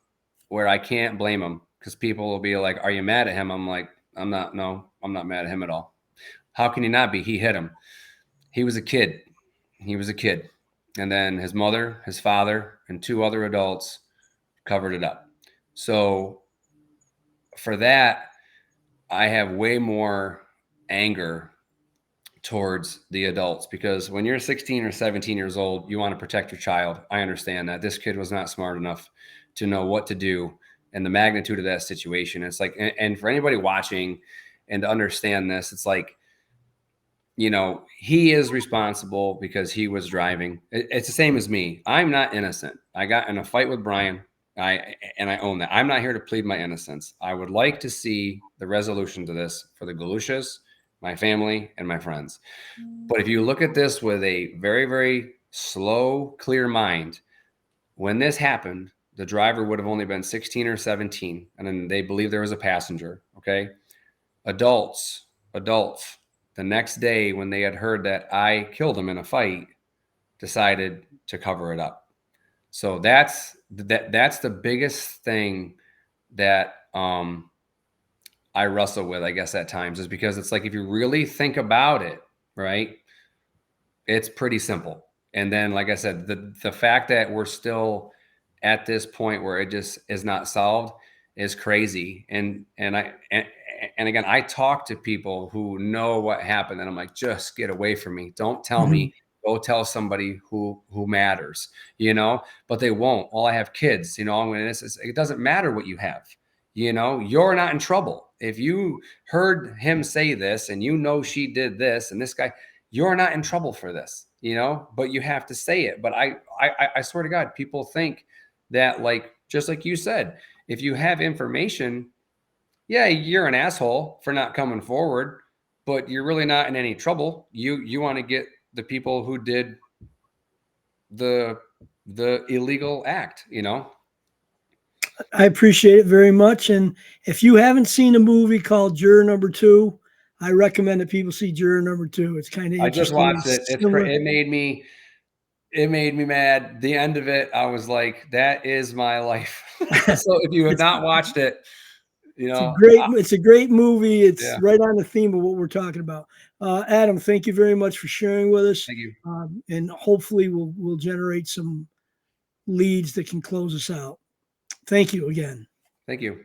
where I can't blame him, because people will be like, are you mad at him? I'm like, I'm not mad at him at all. How can you not be? He hit him. He was a kid. And then his mother, his father, and 2 other adults covered it up. So for that, I have way more anger towards the adults, because when you're 16 or 17 years old, you want to protect your child. I understand that. This kid was not smart enough to know what to do and the magnitude of that situation. It's like, and for anybody watching and to understand this, it's like, you know, he is responsible because he was driving. It's the same as me. I'm not innocent. I got in a fight with Brian. I own that. I'm not here to plead my innocence. I would like to see the resolution to this for the Galushas, my family, and my friends. But if you look at this with a very, very slow, clear mind, when this happened, the driver would have only been 16 or 17, and then they believe there was a passenger, okay? Adults, the next day when they had heard that I killed him in a fight, decided to cover it up. So that's the biggest thing that I wrestle with, I guess, at times, is because it's like, if you really think about it, right, it's pretty simple. And then, like I said, the fact that we're still at this point where it just is not solved is crazy. And again, I talk to people who know what happened, and I'm like, just get away from me. Don't tell me. Go tell somebody who matters, you know, but they won't. Well, I have kids, you know, and it doesn't matter what you have, you know, you're not in trouble. If you heard him say this and you know she did this and this guy, you're not in trouble for this, you know, but you have to say it. But I swear to God, people think that, like, just like you said, if you have information, yeah, you're an asshole for not coming forward, but you're really not in any trouble. You want to get the people who did the illegal act, you know? I appreciate it very much. And if you haven't seen a movie called Juror Number 2, I recommend that people see Juror Number 2. It's kind of interesting. I just watched it. It made me mad. The end of it, I was like, that is my life. So if you have not watched it, you know, it's a great movie. It's right on the theme of what we're talking about. Adam, thank you very much for sharing with us. Thank you. And hopefully we'll generate some leads that can close us out. Thank you again. Thank you.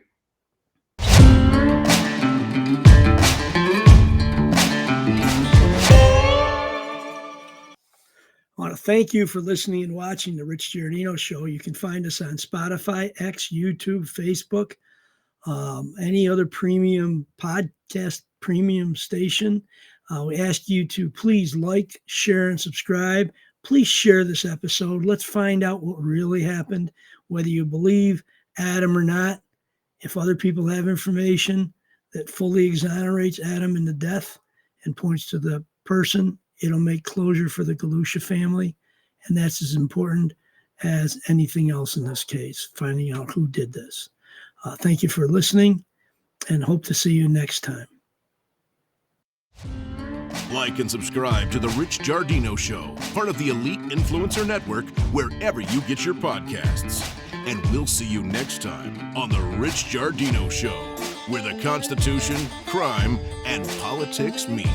I want to thank you for listening and watching the Rich Giardino Show. You can find us on Spotify, X, YouTube, Facebook, any other premium podcast, premium station. We ask you to please like, share, and subscribe. Please share this episode. Let's find out what really happened, whether you believe Adam or not. If other people have information that fully exonerates Adam in the death and points to the person, it'll make closure for the Galusha family. And that's as important as anything else in this case, finding out who did this. Thank you for listening, and hope to see you next time. Like and subscribe to The Rich Giardino Show, part of the Elite Influencer Network, wherever you get your podcasts. And we'll see you next time on The Rich Giardino Show, where the Constitution, crime, and politics meet.